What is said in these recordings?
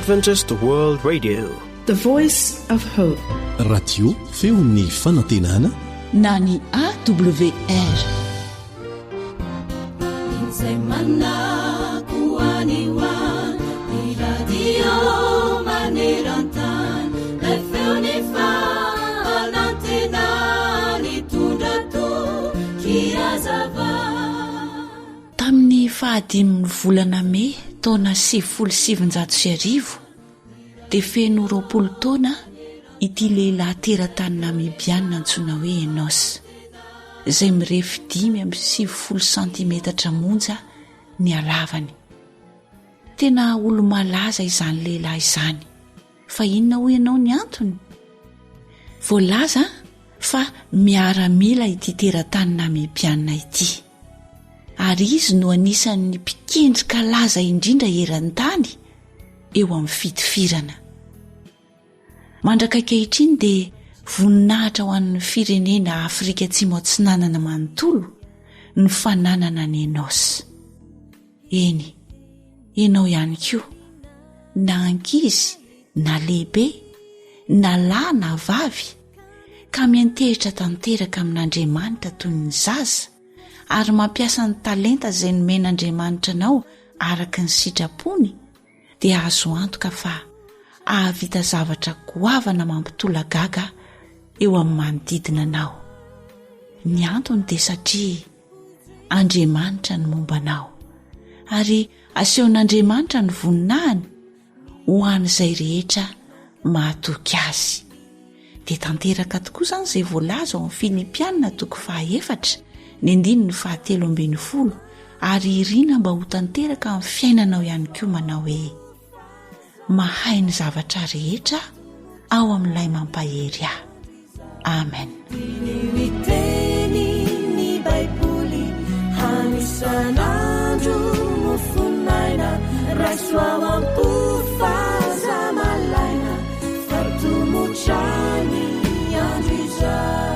Adventist World Radio, the voice of hope. Radio feon'ny fanantenana na ny AWR. Tamin'ny fahadimy volana May taona 1790 dia feno 20 taona ity lehilahy teratany namibianina antsoina hoe Enos, izay mirefy 5.70 cm monja ny halavany. Tena olo malaza izany lehilahy izany, fa inona ho ianao ny antony? Voalaza fa miaramila ity teratany namibianina ity, ary izy no anisan'ny mpikendrika laza indrindra eran-tany eo amin'ny fitifirana. Mandrakakehitry iny dia voninahitra ho an'ny firenena Afrika Atsimo Atsinanana manontolo ny fananana ny Enos. Eny, ianao ihany koa, na ankizy, na lehibe, na lahy na vavy, ka miantehitra tanteraka amin'Andriamanitra toy ny zaza, ary mampiasa ny talenta izay nomen'Andriamanitra anao araka ny sitrapony, dia azo antoka fa ahavita zavatra goavana mampitolagaga eo amin'ny manodidina anao. Ny antony dia satria Andriamanitra ny momba anao, ary asehon'Andriamanitra ny voninahiny ho an'izay rehetra mahatoky azy. Dia tanteraka tokoa izany izay voalaza ao amin'ny Filipianina 4:7 ny 9:10, ary irina mba ho tanteraka amin'ny fiainanao ihany koa manao hoe: mahay ny zavatra rehetra ao amin'ilay mampahery ahy. Amen. Ny Baiboly hanisan'andro mofonaina, raisoavampo fazamalaina, fatomotrany andro izay.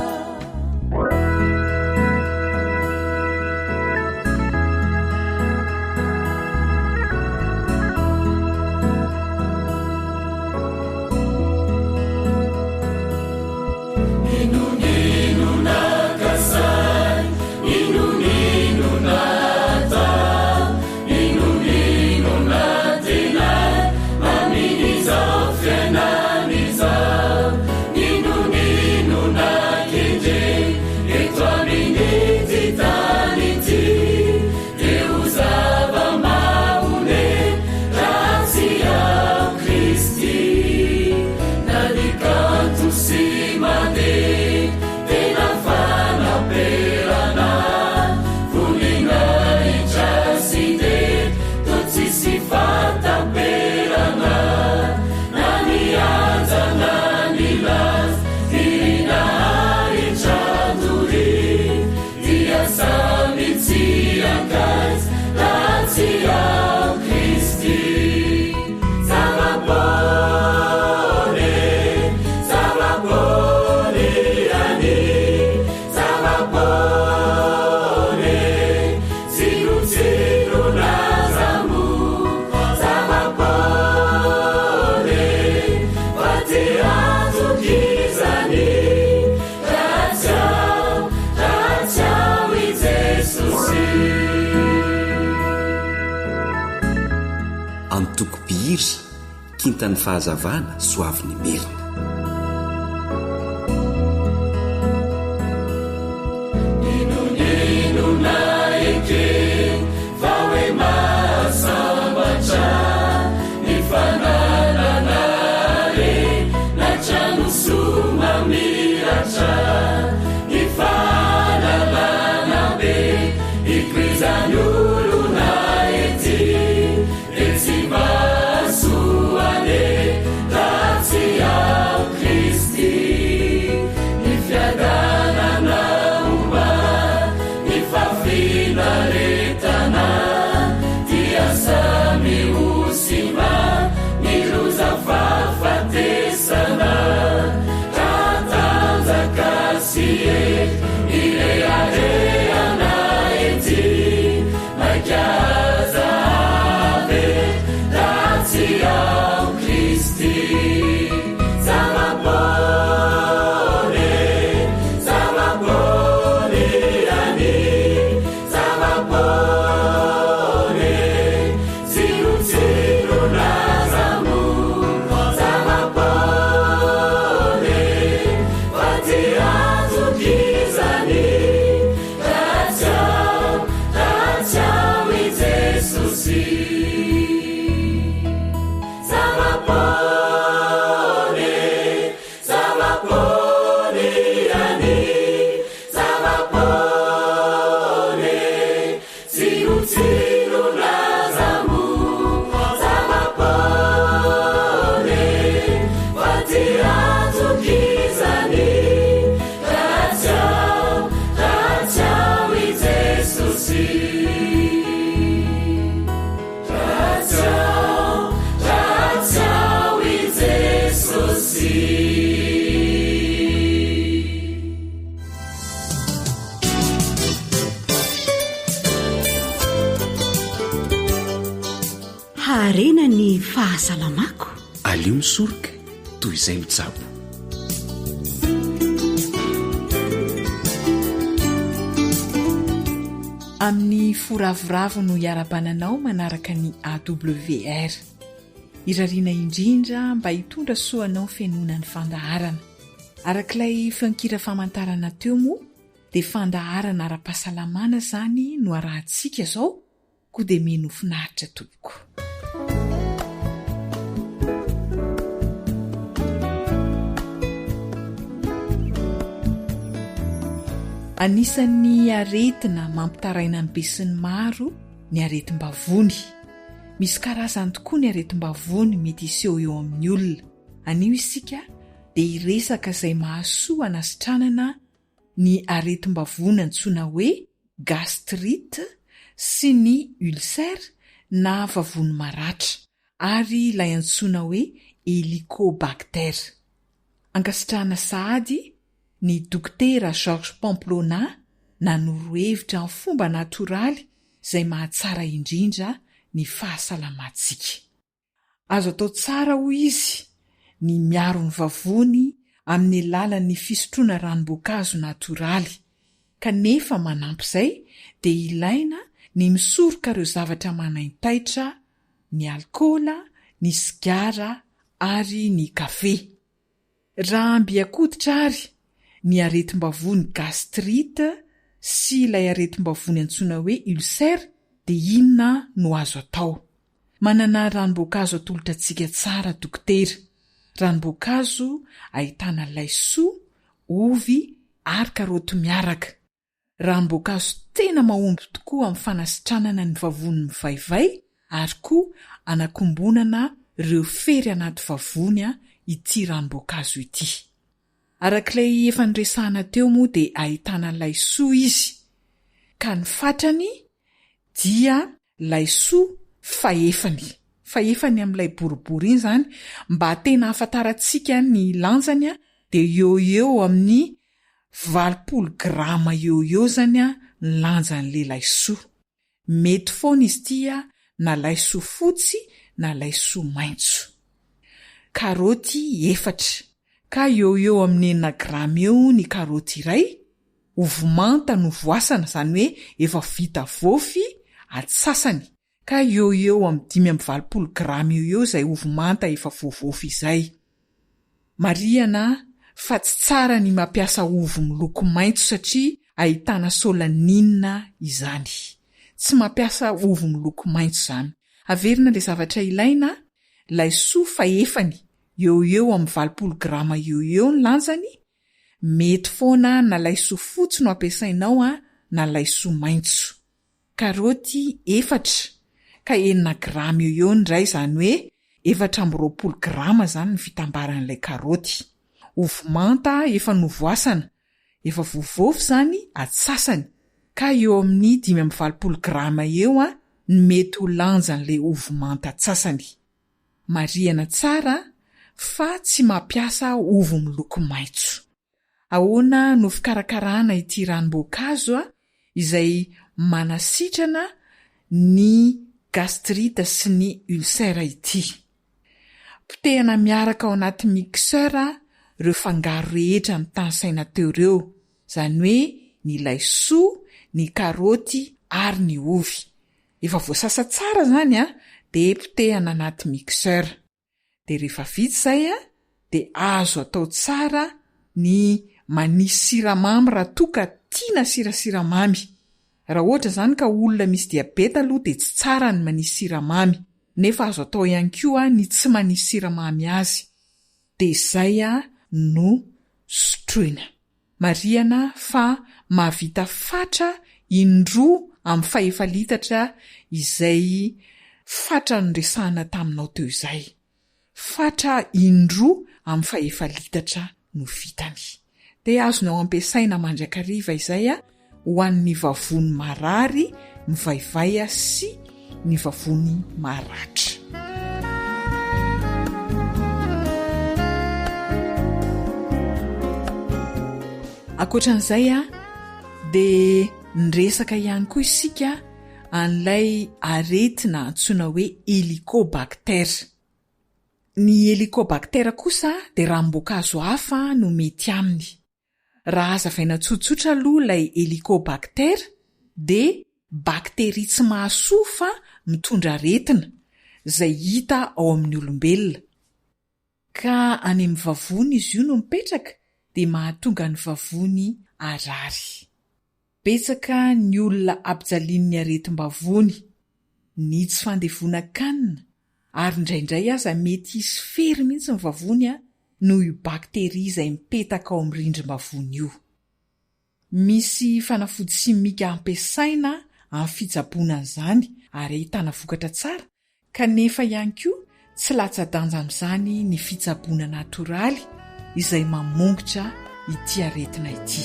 Antokobihira kintan'ny fahazavana soavin'ny merina. fahasalamako. alio misoroka toy izay mitsabo. Amin'ny foravoravo no hiara-bananao manaraka ny AWR. Irariana indrindra mba hitondra soanao fiainona ny fandaharana. Arak'ilay fankira famantarana teo moa dia fandaharana ara-pahasalamana zany no arahantsika zao, koa dia mino finaritra tompoko. Anisan'ny aretina mampitaraina ny be sy ny maro ny aretim-bavony. Misy karazany tokoa ny aretim-bavony mety iseho eo amin'ny olona. Anio isika dia iresaka izay mahasoa anasitranana ny aretim-bavony antsoina hoe gastrite sy ny ulcère na vavony maratra, ary ilay antsoina hoe helicobacter. Ankasitrahana sahady ny dokotera Georges Pamplona nanoro-hevitra amin'ny fomba natoraly izay mahatsara indrindra ny fahasalamantsika. Azo atao tsara hoy izy ny miaro ny vavony amin'ny alalan'ny fisotroana ranom-boankazo natoraly, kanefa manampy izay dia ilaina ny misoroka ireo zavatra manaintaitra, ny alkôla, ny sigara ary ny kafe. Raha ambiakoditra ary ny aretim-bavony gastrite sy ilay aretim-bavony antsoina hoe ulcère dia inona no azo atao? Manana ranom-boankazo atolotra antsika tsara dokotera. Ranom-boankazo ahitana laisoa, ovy ary karaoty miaraka. Ranom-boankazo tena mahomby tokoa amin'ny fanasitranana ny vavony mivaivay ary koa anakombonana ireo fery anaty vavony ity ranom-boankazo ity. Arak'ilay efa niresahana teo moa dia ahitana laisoa izy, ka ny fatrany dia laisoa faefany amin'ilay boribory iny zany. Mba tena hafantarantsika ny lanjany dia eo amin'ny 20 grama eo zany ny lanjan'ilay laisoa. Mety foana izy tia na laisoa fotsy na laisoa maitso. Karaoty 4, ka eo amin'ny 9 grama eo ny karaoty iray. Ovo manta no voasana, zany hoe efa vita voafy atsasany, ka eo amin'ny 5-20 grama eo izay ovo manta efa voavofy izay. Marihana fa tsy tsara ny mampiasa ovo miloko maitso satria ahitana solanina izany. Tsy mampiasa ovo miloko maitso zany. Averina ilay zavatra ilaina, laisoa faefany eo amin'ny 20 grama eo ny lanjany. Mety foana na laisoa fotsy no ampiasainao na laisoa maitso. Karaoty 4, ka 9 grama eo ndray, zany hoe 420 grama zany ny fitambaran'ilay karaoty. Ovo manta efa novoasana, efa voavofy zany atsasany, ka eo amin'ny 5-20 grama eo ny mety ho lanjan'ilay ovo manta atsasany. Marihana tsara fa tsy mampiasa ovo miloko maitso. Ahoana no fikarakarana ity ranom-boankazo izay manasitrana ny gastrite sy ny ulcère ity? Potehana miaraka ao anaty mixeur ireo fangaro rehetra ny tany-saina teo ireo, zany hoe ny laisoa, ny karaoty ary ny ovy. Efa voasasa tsara zany dia potehana anaty mixeur. Dia rehefa vita izay dia azo atao tsara ny manisy siramamy raha toa tiana siramamy. Raha ohatra zany ka olona misy diabeta aloha dia tsy tsara ny manisy siramamy, nefa azo atao ihany koa ny tsy manisy siramamy azy. Dia izay no sotroina. Marihana fa mahavita fatra indroa amin'ny 5 litatra izay fatra nresahana taminao teo izay. Fatra indroa amin'ny 5 litatra no vitany. Dia azonao ampiasaina mandrakariva izay ho an'ny vavony marary, mivaivay sy ny vavony maratra. Ankoatran'izay dia niresaka ihany koa isika an'ilay aretina antsoina hoe helicobacter. Ny helicobactère kosa dia ranom-boankazo hafa no mety aminy. Raha hazavaina tsotsotra aloha ilay helicobactère dia bakteria tsy mahasoa fa mitondra aretina izay hita ao amin'ny olombelona. Ka any amin'ny vavony izy io no mipetraka dia mahatonga ny vavony harary. Betsaka ny olona ampijalian'ny aretim-bavony, ny tsy fandevona-kanina, ary indraindray aza mety hisy fery mihitsy ny vavony noho io bakteria izay mipetaka ao amin'ny rindrim-bavony io. Misy fanafody simika ampiasaina amin'ny fitsaboana an'izany ary ahitana vokatra tsara, kanefa ihany koa tsy latsa-danja amin'izany ny fitsaboana natoraly izay mamongotra ity aretina ity.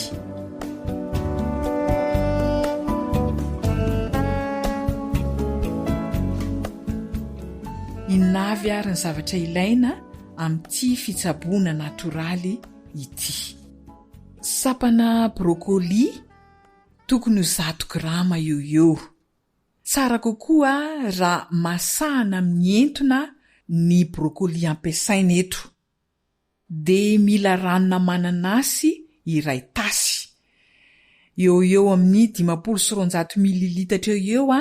Inavy ary ny zavatra ilaina amin'ity fitsaboana natoraly ity. Sapana brocoli tokony 100 grama eo. Tsara kokoa raha masahana mientona ny brocoli ampiasaina eto. Dia mila ranona mananasy iray tasy. Eo amin'ny 500 mililitatra eo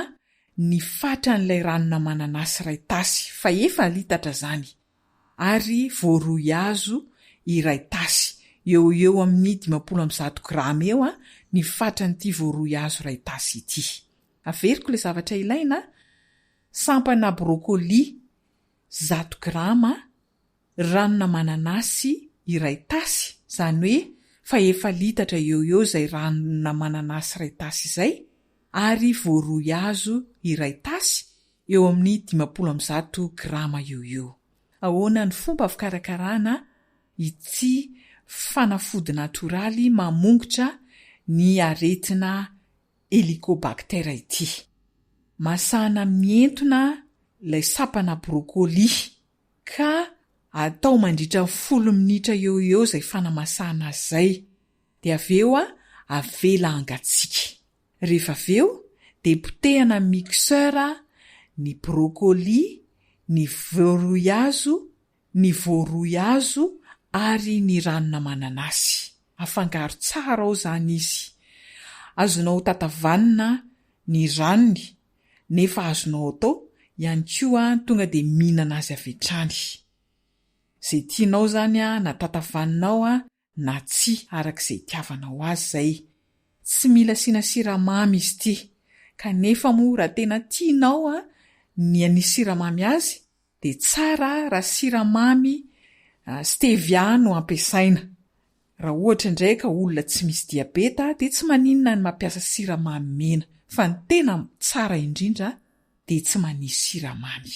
ny fatran'ilay ranona mananasy iray tasy, fa 1 litatra zany. Ary voaroy hazo iray tasy. Eo amin'ny 50-100 grama eo ny fatran'ity voaroy hazo iray tasy ity. Averiko ilay zavatra ilaina: sampana brocoli 100 grama, ranona mananasy iray tasy, zany hoe fa 1 litatra eo izay ranona mananasy iray tasy izay, ary voaroy hazo iray tasy eo amin'ny 50-100 grama eo. Ahoana ny fomba fikarakarana ity fanafody natoraly mamongotra ny aretina helicobactère ity? Masahana mientona ilay sapana brocoli ka atao mandritra 10 minitra eo izay fanamasahana azy izay, dia aveo avela hangatsiaka. Rehefa aveo dia potehana mixeur ny brocoli, ny voaroy hazo ary ny ranona mananasy. Afangaro tsara ao zany izy. Azonao tatavanina ny ranony, nefa azonao atao ihany koa tonga dia mihinana azy avy hatrany. Izay tianao zany na tatavaninao na tsy, arak'izay itiavanao azy zay. Tsy mila asiana siramamy izy ity, kanefa moa raha tena tianao ny anisy siramamy azy dia tsara raha siramamy stevia no ampiasaina. Raha ohatra indray ka olona tsy misy diabeta dia tsy maninona ny mampiasa siramamy mena, fa ny tena tsara indrindra dia tsy manisy siramamy.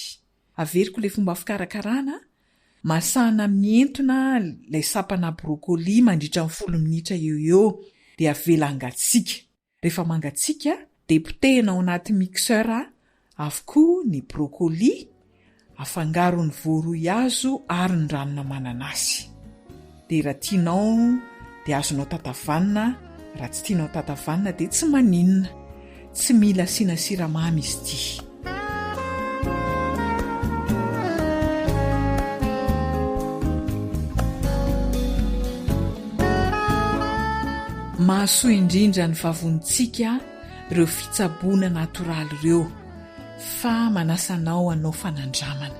Averiko ilay fomba fikarakarana: masahana mientona ilay sapana brocoli mandritra 10 minitra eo, dia avela hangatsiaka. Rehefa mangatsiaka dia potehina ao anaty mixeur avokoa ny brocoli, afangaro ny voaroy hazo ary ny ranona mananasy. Dia raha tianao dia azonao tatavanina, raha tsy tianao tatavanina dia tsy maninona. Tsy mila asiana siramamy izy ity. Mahasoa indrindra ny vavonitsika ireo fitsaboana natoraly ireo, fa manasanao hanao fanandramana.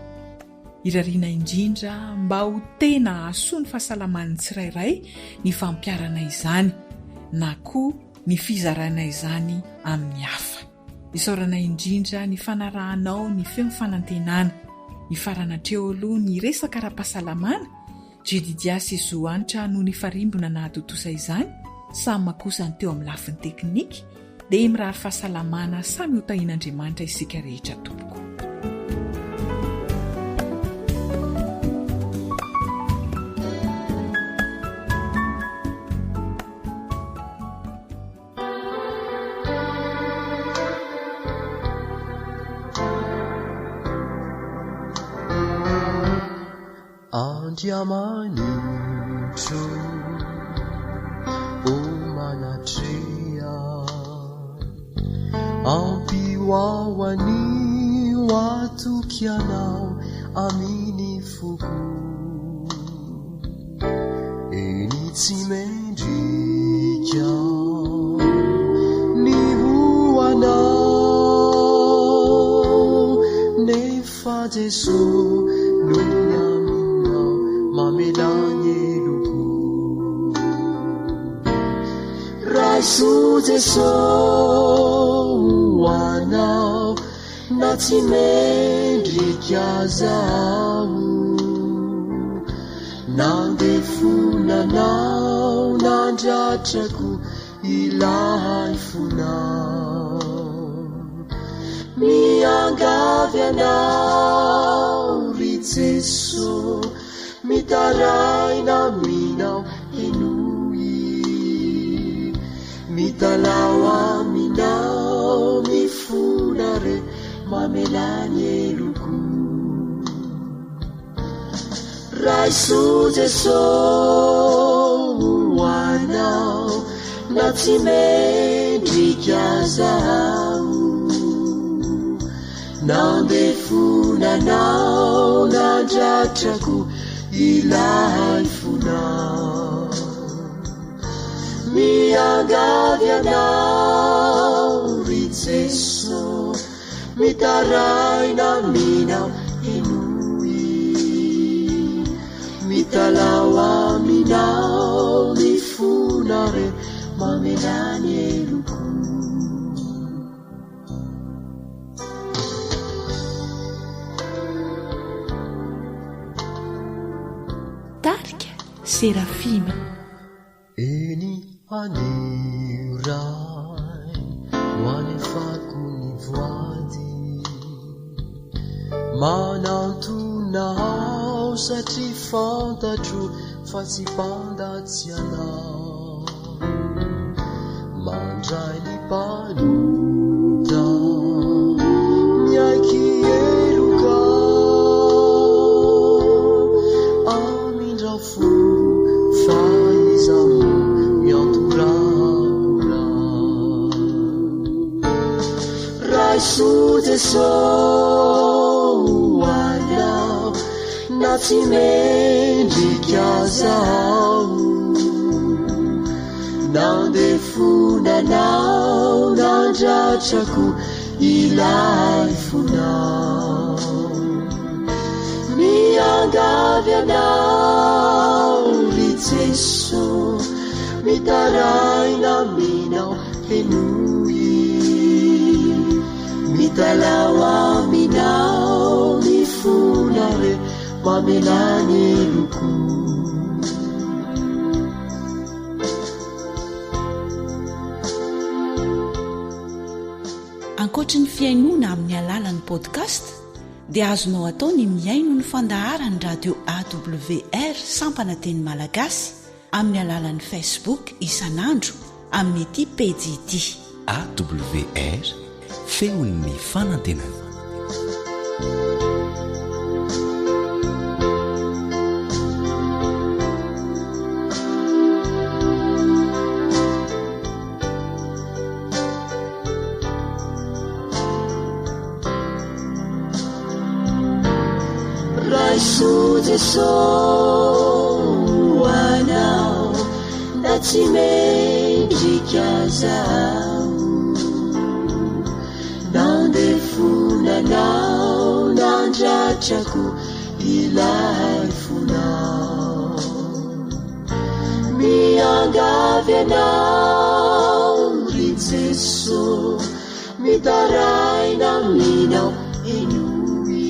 Irariana indrindra mba ho tena hahasoa ny fahasalaman'ny tsirairay ny fampiarana izany, na koa ny fizarana izany amin'ny hafa. Isaorana indrindra ny fanarahanao ny feo fanantenana. Ny faranatreo aloha ny resaka ara-pahasalamana, Jedidiasy Zohanitra no ny farimbona nahatontosa izany, samy makosany teo amin'ny lafiny teknika, dia mirary fahasalamana samy ho tahian'Andriamanitra isika rehetra tompoko. Andiamanitro o manatrea ampio ao anio atoky anao aminy foko eny tsy mendrika ny hoanao nefa Jeso no ny aminao mamelany eloko raiso Jeso hoanao na tsy mendrika zaho nandefonanao nandratrako ilay fonao miangavy anao ry Jeso mitaraina aminao enoy mitalao aminao mifona re mamelany eloko raiso Jeso hoanao na tsy mendrika zaho nandefonanao nandratrako ilay fonao miangavy anao ry Jeso mitaraina aminao enoy mitalao aminao mifona re mamelany eloko Tarika Serafima eny aniray hoanefako ny voady manantonao satria fantatro fa tsy mpandatsy anao mandray ny mpanota miaiky eloka amindrao fo fa izao miantorakora raiso Jeso hoanao na tsy mendrika zaho nandefonanao nandratrako ilay fonao miangavy anao ry Jeso mitaraina aminao enoy mitalao aminao mifona re mamelany eloko ankoatra ny fiainoana amin'ny alalan'ny podcast dia azonao atao ny miaino ny fandaharany radio AWR sampana teny malagasy amin'ny alalan'ny Facebook isanandro amin'ny ity pejy ity AWR feon'ny fanantenana raiso Jeso hoanao na tsy mendrika zaho nandefonanao nandratrako ilay fonao miangavy anao ry Jeso mitaraina aminao enoy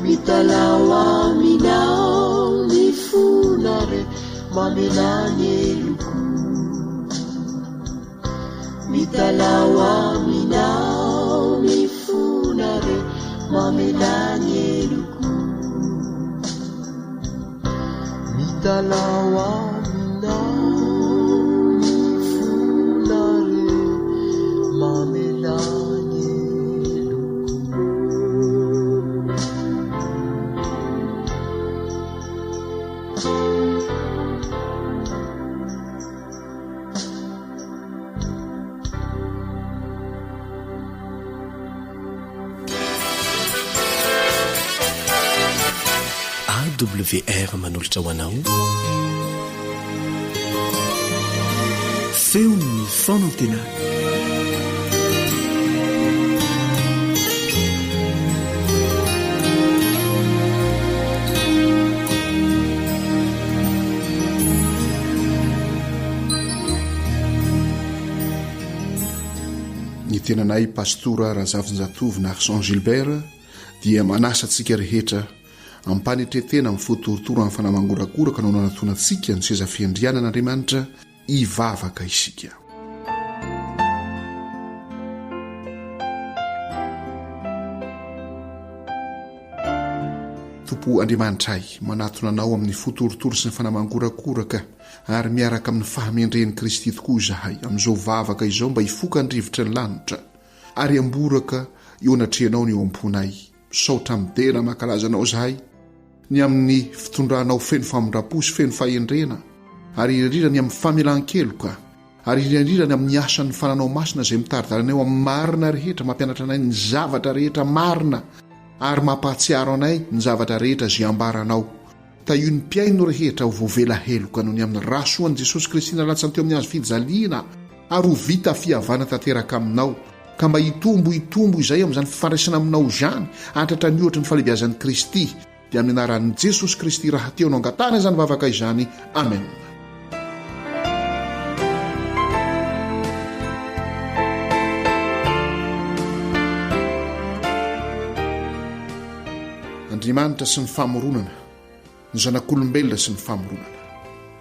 mitalao aminao mifona re mamelany eloko mitalao aminao mifona re mamelany eloko mitalao aminao mifona re mamelany awr manolotra ho anao feon'ny fonantena. Ny tenanay pastora Razavinjatovo na Arsan Gilbert dia manasa antsika rehetra ampanetretena amin'ny fotorotoro amin'ny fanamangorakora ka no nanatonatsika ny seza fiandrianan'Andriamanitra hivavaka isika. Tompo Andriamanitra manatona anao amin'ny fotorotoro sy ny fanamangorakoraka ary miaraka amin'ny fahamendren'i Kristy tokoa izahay amin'izao vavaka izao mba hifoka ny rivotry ny lanitra ary amboraka eo anatrehanao ny eo am-ponay misaotra midera makalazanao izahay ny amin'ny fitondranao feno famondrapo sy feno fahendrena ary indrindra ny amin'ny famelan-keloka ary indrindra ny amin'ny asan'ny fananao masina izay mitaridarana eo amin'ny marina rehetra mampianatra anay ny zavatra rehetra marina ary mampahatsiaro anay ny zavatra rehetra izay ambaranao taio ny mpiaino rehetra ho voavela heloka noho ny amin'ny rasoan'i Jesosy Kristy nalatsa teo amin'ny azo fijaliana ary ho vita fihavana tanteraka aminao ka mba hitombo izay amin'izany fifandraisana aminao izany antratra ny ohatra ny falebiazan'i Kristy dia amin'ny anaran'i Jesosy Kristy raha teo no angatana izany vavaka izany. Amen. Andriamanitra sy ny famoronana, ny zanak'olombelona sy ny famoronana.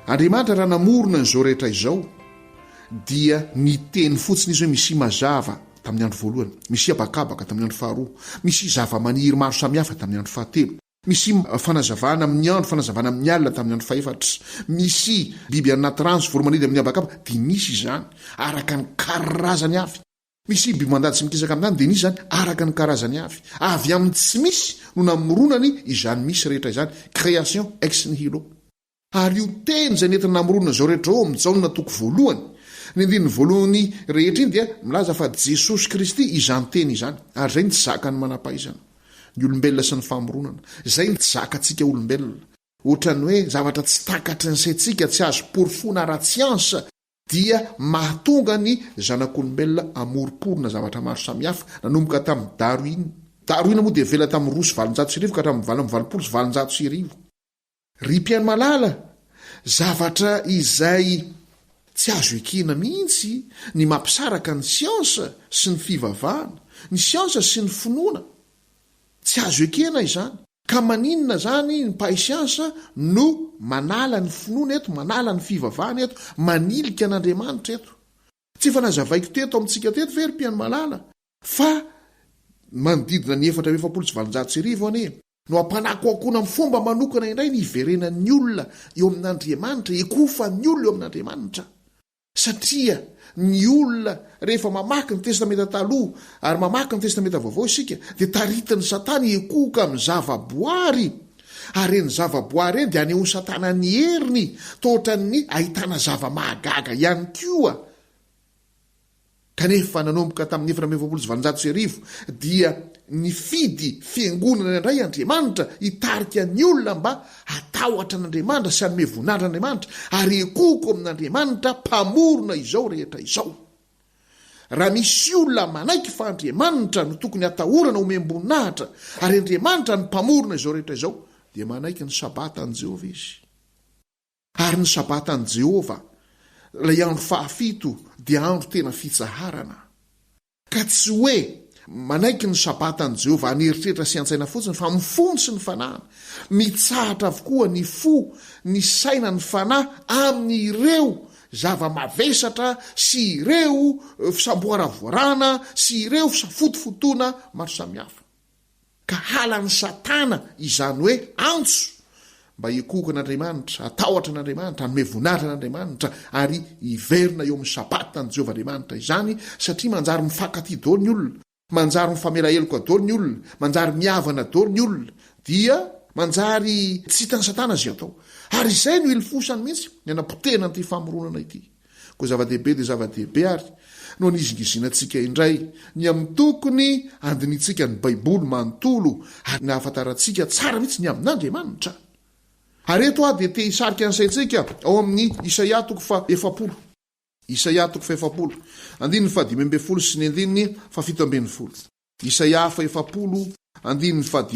Andriamanitra raha namorona n'izao rehetra izao dia ny teny fotsiny izy hoe misy mazava tamin'ny andro voalohany, misy abakabaka tamin'ny andro faharoa, misy zava-maniry maro samihafa tamin'ny andro fahatelo, misy fanazavana amin'ny andro, fanazavana amin'ny alina tamin'ny andro faefatra, misy biby anaty rano sy voromanidina amin'ny abakabaka, dia nisy izany araka ny karazany avy. Misy biby mandady sy mikisaka amin'any dia nisy izany araka ny karazany avy. Avy amin'ny tsy misy no namoronany izany misy rehetra izany, création ex nihilo. Ary io teny izay nentina namoronana izao rehetra ao amin'ny jaonina toko voalohany, ny andininy voalohany rehetra iny dia milaza fa Jesosy Kristy izany teny izany, ary izay ny tsy zaka ny manam-pahaizana ny olombelona sy ny famoronana, izay ny tsy zaka antsika olombelona, ohatrany hoe zavatra tsy takatry ny saintsika, tsy azo porofona ara-tsiansa, dia mahatonga ny zanak'olombelona amoroporona zavatra maro samihafa nanomboka tamin'ny Darwin moa dia vela tamin'ny 700 ka hatramin'ny 700. Ry mpiaino malala, zavatra izay tsy azo ekena mihitsy ny mampisaraka ny siansa sy ny fivavahana, ny siansa sy ny finoana. Tsy azo ekena izany. Ka maninona zany ny mpahay siansa no manala ny finoana eto, manala ny fivavahana eto, manilika an'Andriamanitra eto. Tsy efa nazavaiko teto amintsika teto very mpiaino malala, fa manodidina ny 7,700 ane no ampanako akona amin'ny fomba manokana indray ny iverenan'ny olona eo amin'Andriamanitra, ekofa ny olona eo amin'Andriamanitra. Satria ny olona rehefa mamaky ny testamenta taloha ary mamaky ny testamenta vaovao isika dia taritin'ny Satana ekoka amin'ny zavaboary, ary ny zavaboary eny dia aneho Satana ny heriny tohatra ny ahitana zava-mahagaga ihany koa. Kanefa nanomboka tamin'ny 7,700 dia ny fidy fiangonana indray Andriamanitra hitarika ny olona mba hatahotra an'Andriamanitra sy hanome voninahitra an'Andriamanitra ary ekoko amin'Andriamanitra mpamorona izao rehetra izao. Raha misy olona manaiky fa Andriamanitra no tokony hatahorana omem-boninahitra ary Andriamanitra no mpamorona izao rehetra izao, dia manaiky ny sabata an'i Jehova izy. Ary ny sabata an'i Jehova, ilay andro fahafito dia andro tena fitsaharana. Ka tsy hoe manaiky ny sabata an'i Jehova haneritreritra sy antsaina fotsiny, fa mifony sy ny fanahy, mitsahatra avokoa ny fo, ny saina, ny fanahy amin'ireo zava-mavesatra sy ireo fisamboara-voarana sy ireo fisafotofotoana maro samihafa. Ka halan'ny Satana izany hoe antso mba ekoka an'Andriamanitra, atahotra an'Andriamanitra, hanome voninahitra an'Andriamanitra ary hiverina eo amin'ny sabata ny Jehova Andriamanitra izany, satria manjary mifankaty daholo ny olona, manjary mifamela heloka daholo ny olona, manjary mihavana daholo ny olona, dia manjary tsy hitany Satana zay atao. Ary izay no ilofosany mihitsy ny anapotena an'ity famoronana ity. Koa zava-dehibe dia zava-dehibe ary no nizingizinatsika indray ny amin'ny tokony andinitsika ny Baiboly manontolo ary nahafantarantsika tsara mihitsy ny amin'Andriamanitra. areto a dia te hisarika ansaitsika ao amin'ny Isaia 7. Isaia 7. Andininy fa 5 sy ny andininy fa 17. Isaia 7 andininy fa 5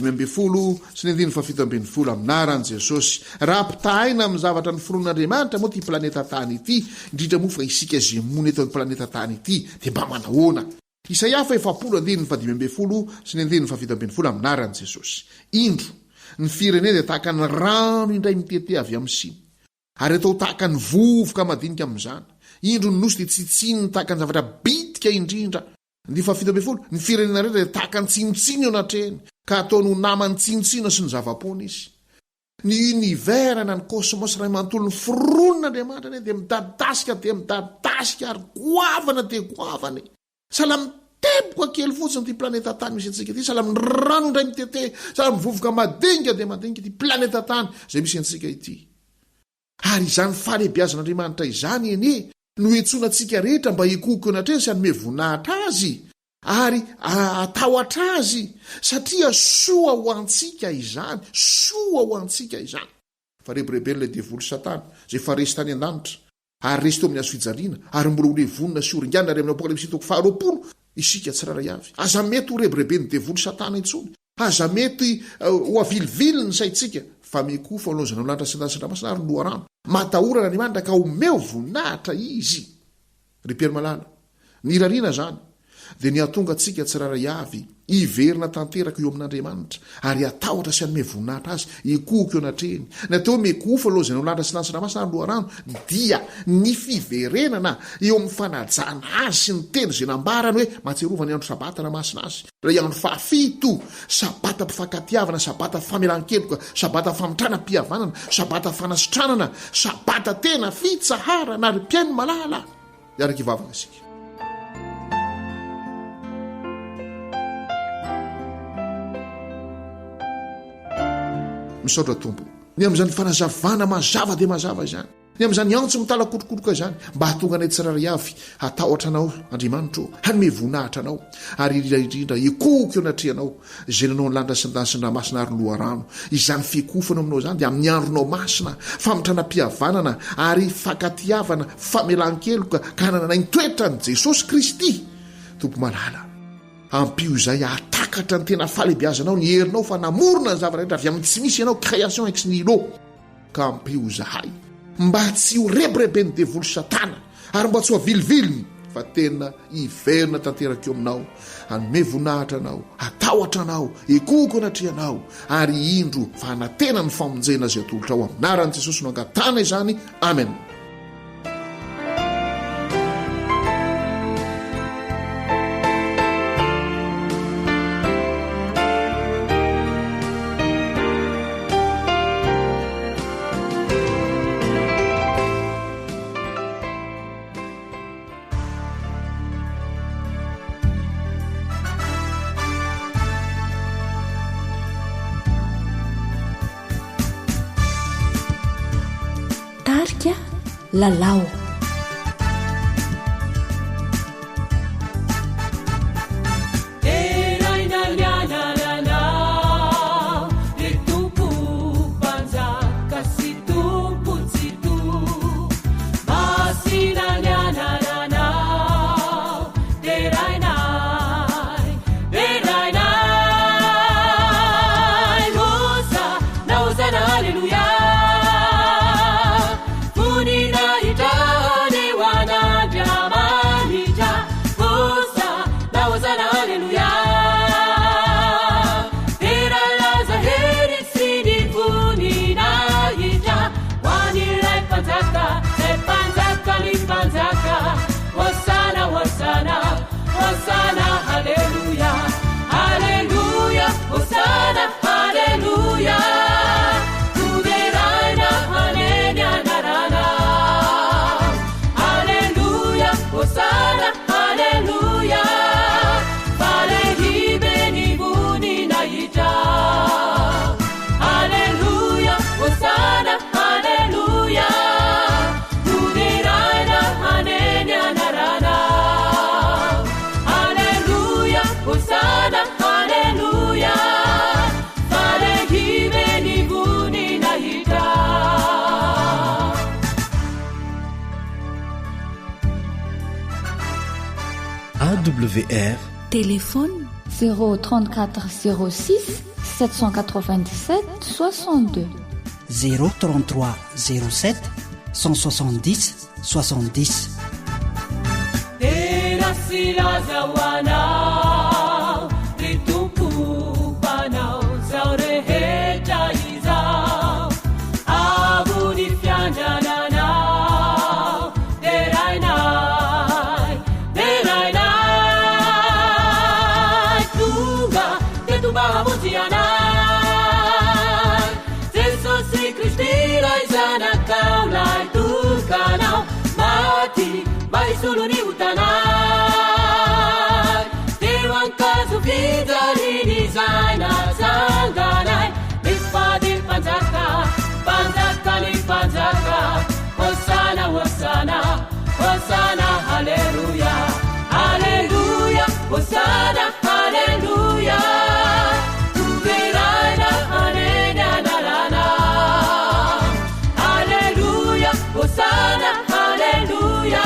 sy ny andininy fa 17 aminaran Jesosy. Raha pitahaina amin'ny zavatra ny foron'Andriamanitra moa ty planeta tany ity, indrindra moa fa isika zemony eto amin'ny planeta tany ity, dia mba manahoana? Isaia 7 andininy fa 5 sy ny andininy fa 17 aminaran Jesosy. Indro ny firenena dia tahaka ny rano indray mitete avy amin'ny siny, ary atao tahaka ny vovoka madinika amin'izany. Indro ny nosy dia tsitsininy tahaka ny zavatra bitika indrindra. Ny 17 ny firenena rehetra dia tahaka ny tsinitsiny eo anatrehany, ka ataony ho namany tsinitsina sy ny zava-pona izy. Ny univers na ny cosmos raha manontolo ny foron'Andriamanitra dia midadasika ary goavana dia goavana. Sala miteboka kely fotsiny ty planeta tany misy antsika ity, sala amin'ny rano indray mitete, sala mivovoka madinika dia madinika ty planeta tany izay misy antsika ity. Ary izany fahalebiazan'Andriamanitra izany enie no etsonantsika rehetra mba hikoko anatreny sy anome voninahitra azy ary atahotra azy, satria soa ho antsika izany, soa ho antsika izany. Fa rebirebeny ilay devoly Satana izay fa resy tany an-danitra ary resy teo amin'ny hazo fijaliana ary mbola ho levonina sy oringana ary amin'ny Apokalipsy 20, isika tsiraray avy. Aza mety ho rebirebeny devoly Satana intsony, aza mety ho avilivily ny saitsika, fa mikofa lozana lanitra sy andasindramasina ary loharano matahorana Andriamanitra ka omeo voninahitra izy. Ry Pierre Malala, ny rariana zany dia ny atonga antsika tsiraray avy iverina tanteraka eo amin'Andriamanitra ary atahotra sy anome voninahitra azy hikoko eo anatrehany. Natao mikofa lozana lanitra sy andasindramasina ary loharano dia ny fiverenana eo amin'ny fanajana azy sy ny teny izay nambarany hoe matserovana ny andro sabata na masina azy. Raha i andro fahafito, sabata mpifankatiavana, sabata famelan-keloka, sabata famitranam-pihavanana, sabata fanasitranana, sabata tena fitsaharana ary Pierre Malala. Iaraka ivavaka asika. Misaotra tompo, ny amin'izany fanazavana mazava dia mazava izany, ny amin'izany antso mitalakotokoroka izany, mba hatonga anay tsiraray avy hatahotra anao Andriamanitra, hanome voninahitra anao ary indrindra hikoko eo anatrehanao izay nanao ny lanitra sy ny tany sy ny ranomasina ary loharaano. Izany fikofana aminao izany dia amin'ny andronao masina, famitranam-pihavanana ary fankatiavana, famelan-keloka ka nananay ny toetra ny Jesosy Kristy. Tompo Malala, ampio izay atakatra ny tena fahalebiazanao, ny herinao fa namorona ny zavatra rehetra avy amin'ny tsy misy ianao, création ex nihilo, ka ampio izahay mba tsy ho rebirebeny devoly Satana ary mba tsy ho aviliviliny, fa tena iverina tanteraka eo aminao, hanome voninahitra anao, atahotra anao, hikoko anatrehanao ary indro fa hanatena ny famonjena izay atolotra ao aminaran'i Jesosy no angatana izany. Amen. Lalao. Hallelujah. AWR. Téléphone 034 06 797 62 033 07 170 70. Tena silazawana ritumpu panao zao rehetra izao avuni fiandrananao derainai tunga tetumba hamonjy anay Jesosy Kristy ray zanakaolay tokanao maty maisolony utanay teo ankazo fijariny zay natsanganay nifady panjaka ny panjaka hosana hosana hosana haleluya haleluya hosana haleluya tuveraina aneny analana haleluya hosana haleluya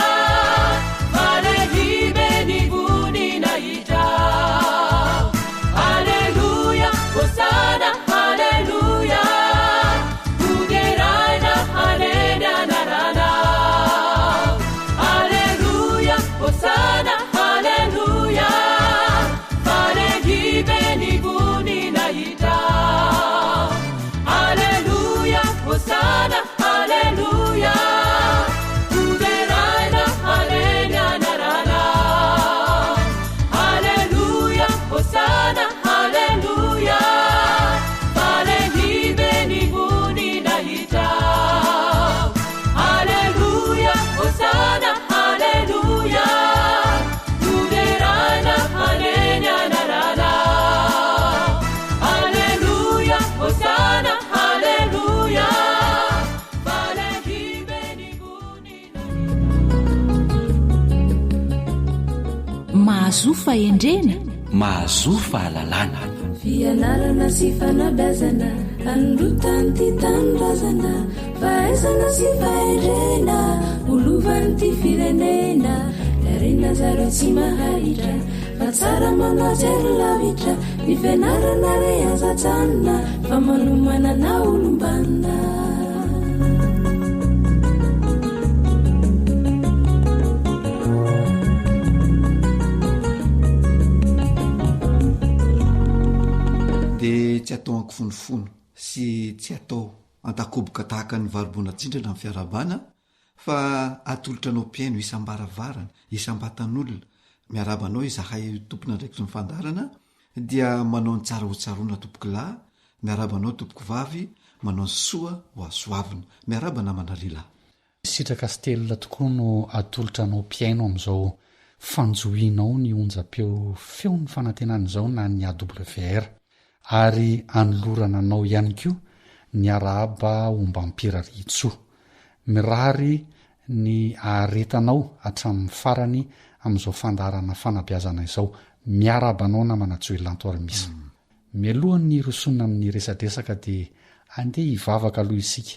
mahazo fahendrena mahazo fahalalana fianarana sy fanabazana androtany ty tanindrazana fahaizana sy fahendrena olovany ty firenena darena zareo tsy mahahitra fa tsara manajery lavitra ny fianarana re azatsanina fa manomanana olombanina dia tsy atao ankifonofono sy tsy atao antakoboka tahaka ny varobona-tsindrana amin'ny fiarabana fa atolotra anao mpiaino isam-baravarana isam-batan'olona miarabanao izahay tompona ndraiky sy mifandarana dia manao ny tsara ho tsaroana tompoky lahy miarabanao tompoky vavy manao ny soa ho asoavina miarabana manarila sitraka stelona tokoa no atolotra anao mpiaino amin'izao fanjohinao ny onjam-peo feo ny fanantenan'izao na ny AWR ary anolorana anao ihany koa ny arahaba omba mpiraritsoa mirary ny aretanao hatramin'ny farany amin'izao fandarana fanabeazana izao miarabanao na manatsoelantoary misy mialohan'ny rosona amin'ny resadresaka dia andeha hivavaka aloha isika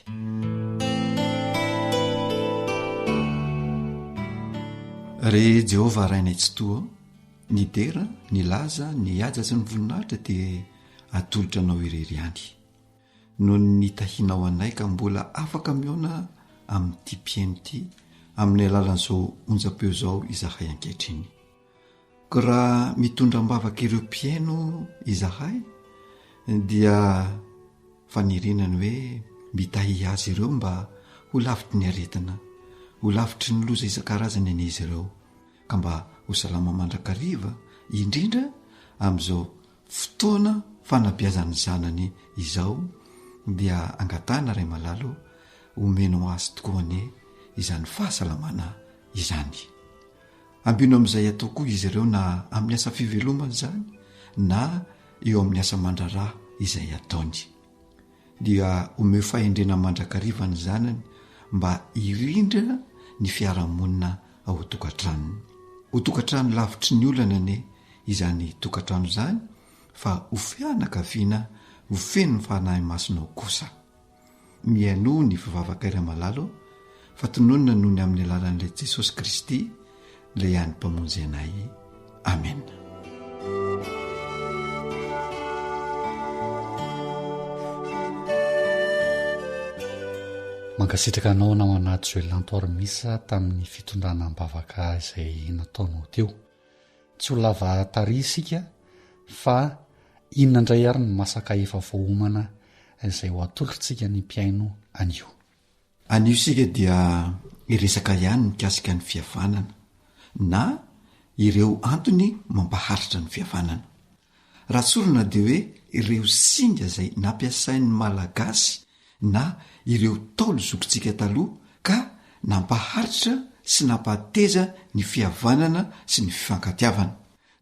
re Jehovah rainay tsy toa ny dera ny laza ny aja sy ny voninahitra dia atolotra anao irery any noho ny tahinao anay ka mbola afaka miona amin'ity mpiaino ity amin'ny alalan'izao onjam-peo zao izahay ankehitriny ko raha mitondram-bavaka ireo mpiaino izahay dia fanirinany hoe mitahy azy ireo mba ho lavitry ny aretina ho lavitry ny loza isan-karazany an'izy ireo ka mba ho salama mandrakariva indrindra amin'izao fotoana fanabeazany zanany izao dia angatana ray malalo omeno azy tokoa ane izany fahasalamana izany ambino amin'izay atao koa izy ireo na amin'ny asa fivelomana zany na eo amin'ny asa mandraraha izay ataony dia omeo fahendrena mandrakarivany zanany mba irindra ny fiarahamonina ao tokantranony ho tokantrano lavitry ny olana ane izany tokantrano zany fa ho fianakaviana ho feno ny fanahy masinao kosa miaino ny fivavaka iray malalo fa tononona noho ny amin'ny alalan'ilay Jesosy Kristy ilay ihany mpamonjy anay amen. mankasitraka anao nao anaty joelantormisa tamin'ny fitondrana ambavaka izay nataonao teo. Tsy ho lava tary isika fa inona indray ary ny masaka efa voaomana izay ho atolotritsika ny mpiaino anio. Anio sika dia iresaka ihany mikasika ny fihavanana na ireo antony mampaharitra ny fihavanana. Raha tsorona dia hoe ireo singa izay nampiasain'ny malagasy na ireo taolo zokintsika taloha ka nampaharitra sy nampateza ny fihavanana sy ny fifankatiavana,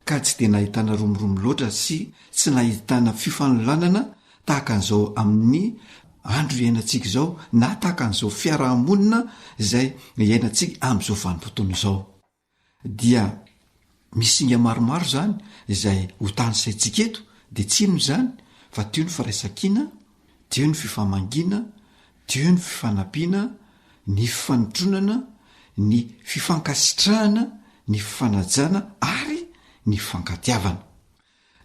ka tsy dia nahitana romoromo loatra sy tsy nahitana fifanolanana tahaka an'izao amin'ny andro iainantsika izao na tahaka an'izao fiarahamonina izay iainantsika amin'izao vanim-potoana izao. Dia misinga maromaro zany izay ho tanysaintsika eto dia tsino zany fa teo ny firaisan-kina, teo ny fifamangina, teo ny fifanampiana, ny fifanotronana, ny fifankasitrahana, ny fifanajana ary ny fifankatiavana.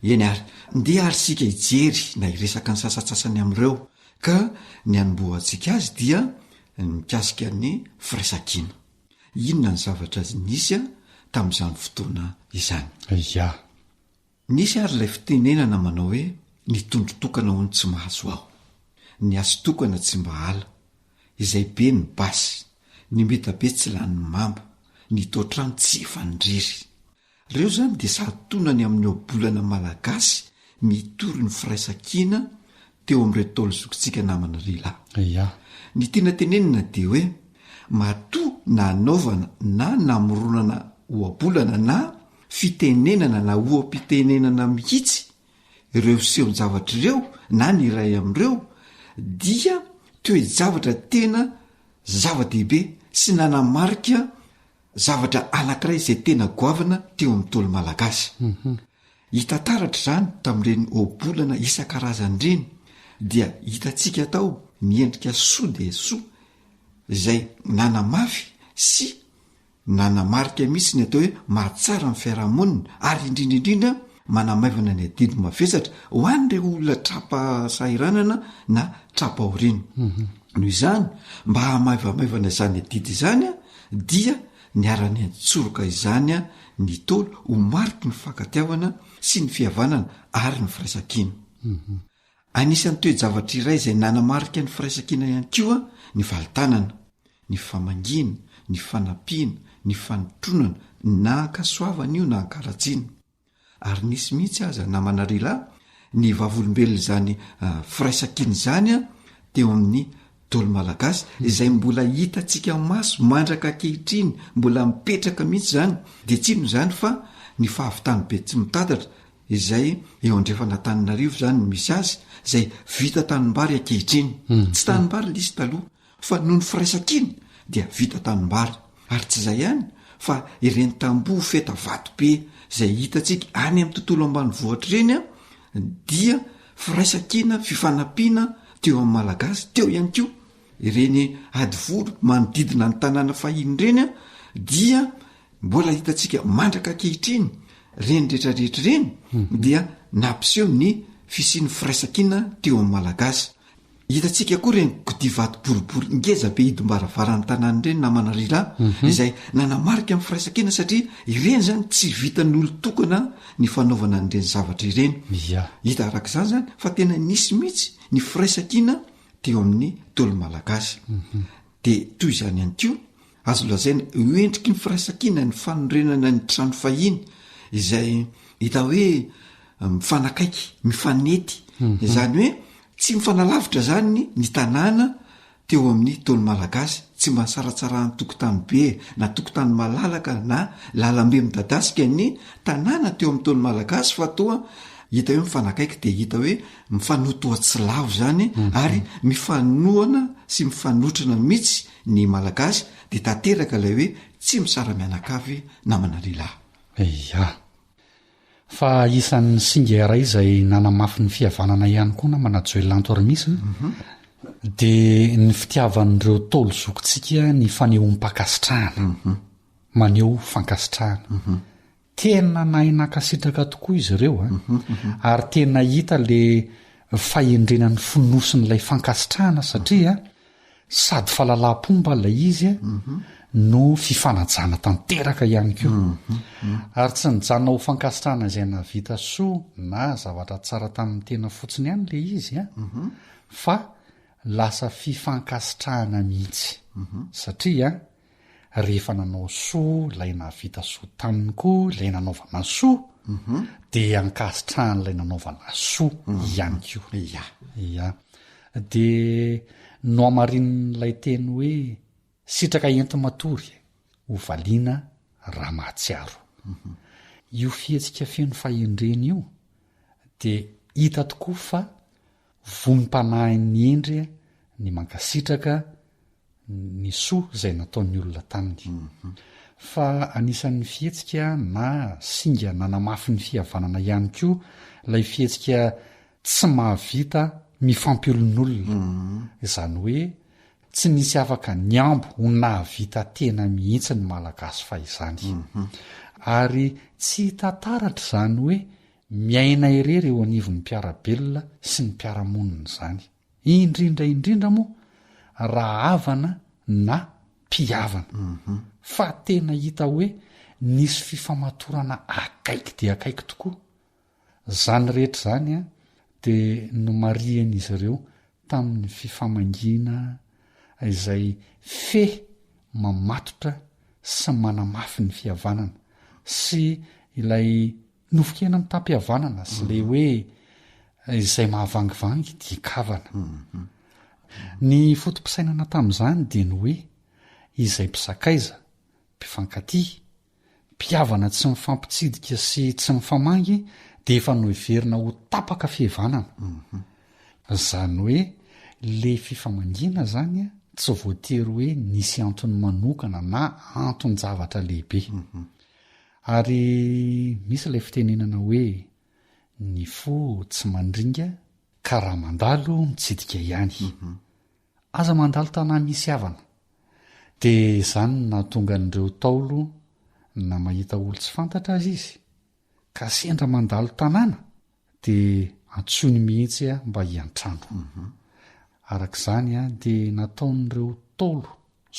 Eny ary ndeha ary sika ijery na iresaka ny sasatsasany amin'ireo ka ny anomboantsika azy dia mikasika ny firaisan-kina. Inona ny zavatra azy nisy tamin'izany fotoana izany? Ya, nisy ary ilay fitenenana manao hoe ny tondro-tokana ho ny tsy mahazo aho, ny azo tokana tsy mba hala, izay be ny basy, ny metabe tsy lan'ny mamba, ny toatrano tsy efanindriry. Ireo zany dia satonany amin'ny obolana malagasy mitory ny firaisan-kina teo amin'ireo taolo zokintsika namana lehilahy. Ya, ny tiana tenenina dia hoe matoa na anaovana na namoronana oabolana na fitenenana na oam-pitenenana mihitsy ireo seho-javatra ireo na ny iray amin'ireo dia toe-javatra tena zava-dehibe sy nanamarika zavatra anankiray izay tena goavana teo amin'ny tolo malagasy. Hitantaratra zany tamin'ireny oabolana isan-karazany ireny dia hitantsika tao miendrika soa de soa izay nanamafy sy nanamarika mihitsy ny atao hoe mahatsara ny fiarahamonina ary indrindraindrindra manamaivana ny adidy mavesatra ho an'ireo olona trapa sahiranana na trapa aoriana. Noho izany mba hamaivamaivana izany adidy izany dia niara-ny antsoroka izany ny tolo ho mariky ny fankatiavana sy ny fihavanana ary ny firaisan-kina. Anisan'ny toe-javatra iray izay nanamarika ny firaisan-kina ihany koa ny valitanana, ny famangina, ny fanampiana, ny fanotronana na ankasoavana io na ankaratsiana. Ary nisy mihitsy aza namanarila ny vavolombelona izany firaisan-kina izany teo amin'ny tolo malagasy izay mbola hitantsika maso mandraka ankehitriny, mbola mipetraka mihitsy zany. Dia tsino zany fa ny fahavitany be tsy mitatatra izay eo andrefan'Antananarivo zany misy azy izay vita tanimbary ankehitriny. Tsy tanimbary lisy taloha fa noho ny firaisan-kina dia vita tanimbary. Ary tsy izay ihany fa ireny tamboho feta vato be izay hitantsika any amin'ny tontolo ambany vohatra ireny dia firaisan-kina, fifanampiana teo amin'ny malagasy. Teo ihany koa ireny adivolo manodidina ny tanàna fahiny ireny dia mbola hitantsika mandraka ankehitriny. Reny rehetrarehetra ireny dia nampiseho ny fisian'ny firaisan-kina teo amin'ny malagasy. Hitantsika koa reny godivato boribory ngeza be hidim-baravarany tanàna ireny namanarila izay nanamarika amin'ny firaisan-kina satria ireny zany tsy vitan'ny olo-tokana ny fanaovana n'ireny zavatra ireny. Hita arak'izany zany fa tena nisy mihitsy ny firaisan-kina teo amin'ny tolo malagasy. Dia toy izany ihany koa azo lazaina hoendriky ny firaisan-kina ny fanorenana ny trano fahiny izay hita hoe mifanakaiky, mifanety. Izany hoe tsy mifanalavitra zany ny tanàna teo amin'ny tolo malagasy, tsy mba saratsarahany tokotany be na tokotany malalaka na lalambe midadasika ny tanàna teo amin'ny tolo malagasy fa toa hita hoe mifanakaiky dia hita hoe mifanotoa tsy lavo zany ary mifanoana sy mifanotrana mihitsy ny malagasy. Dia tanteraka ilay hoe tsy misara-mianakavy namana lehilahy. Ya, fa isan'ny singa iray izay nanamafy ny fihavanana ihany koa namana joelanto armisy dia ny fitiavan'ireo taolo zokintsika ny fanehoam-pakasitrahana, maneho fankasitrahana. tena nahinakasitraka tokoa izy ireo ary tena hita le fahendrenany finosin'ilay fankasitrahana satria sady fahalalam-pomba lay izy no fifanajana tanteraka ihany koa ary tsy nijanona ho fankasitrahana izay navita soa na zavatra tsara tamin'ny tena fotsiny ihany le izy fa lasa fifankasitrahana mihitsy satria rehefa nanao soa ilay navita soa taminy koa ilay nanaovana soa dia ankasitrahan'ilay nanaovana soa ihany koa dia no amarin'ilay teny hoe sitraka enti matory ho valiana raha mahatsiaro io fihetsika feno fahendreny io dia hita tokoa fa vonim-panahin'ny endry ny mankasitraka ny soa izay nataon'ny olona taminy fa anisan'ny fihetsika na singa nanamafy ny fihavanana ihany koa ilay fihetsika tsy mahavita mifampiolon'olona izany hoe tsy nisy afaka ny ambo ho nahavita tena mihitsy ny malagasy fa izany ary tsy hitantaratra izany hoe miaina irery eo anivon'ny mpiarabelona sy ny mpiaramonina izany indrindra moa raha havana na mpihavana fa tena hita hoe nisy fifamatorana akaiky dia akaiky tokoa zany rehetra zany dia no marian'izy ireo tamin'ny fifamangina izay fe mamatotra sy manamafy ny fihavanana sy ilay nofokena mitampihavanana sy le hoe izay mahavangivangy diakavana ny fotom-pisainana tamin'izany dia ny hoe izay mpisakaiza mpifankatia mpihavana tsy mifampitsidika sy tsy mifamangy dia efa no heverina ho tapaka fihavanana zany hoe le fifamangina zany tsy voatery hoe nisy antony manokana na anton-javatra lehibe ary misy ilay fitenenana hoe ny fo tsy mandringa ka raha mandalo mitsidika ihany aza mandalo tanàna misy havana dia izany nahatonga an'ireo taolo na mahita olo tsy fantatra azy izy ka sendra mandalo tanàna dia antsony mihitsy mba hiantrano arak'izany dia nataon'ireo taolo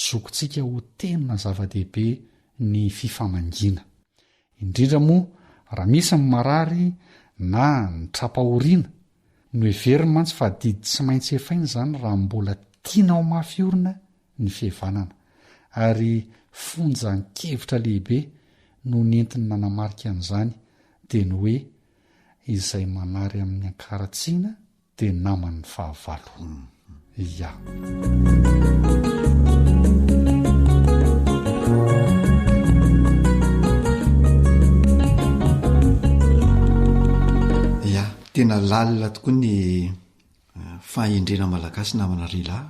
zokontsika ho tena zava-dehibe ny fifamangina indrindra moa raha misy ny marary na ny trapahoriana no heveriny mantsy fa didy tsy maintsy efainy zany raha mbola tiana ao mafiorina ny fihavanana ary fonjan-kevitra lehibe no nentiny nanamarika an'izany dia ny hoe izay manary amin'ny ankaratsiana dia naman'ny fahavalo tena lalina tokoa ny fahendrena malagasy namana rilahy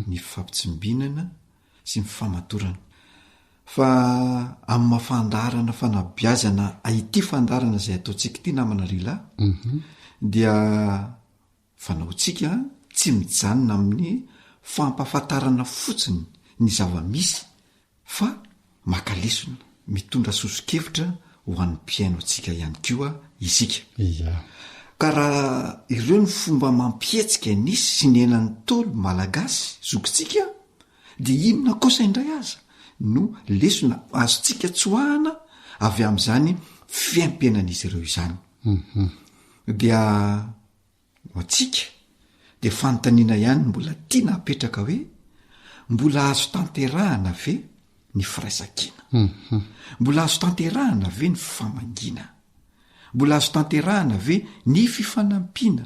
ny fifampitsimbinana sy ny fifamatorana fa amin'ny mafandarana fanabiazana aity fandarana izay ataontsika ity namana rilahy dia fanaontsika tsy mijanona amin'ny fampahafantarana fotsiny ny zava-misy fa makalesona mitondra soso-kevitra ho an'ny mpiaino antsika ihany koa isika ka raha ireo ny fomba mampietsika nisy sy ny enan'ny tolo malagasy zokontsika dia inona kosa indray aza no lesona azontsika tsoahana avy amin'izany fiaimpianan'izy ireo izany dia atsika dia fanontaniana ihany mbola tiana apetraka hoe mbola azo tanterahana ve ny firaisan-kina mbola azo tanterahana ve ny fifamangina mbola azo tanterahana ve ny fifanampiana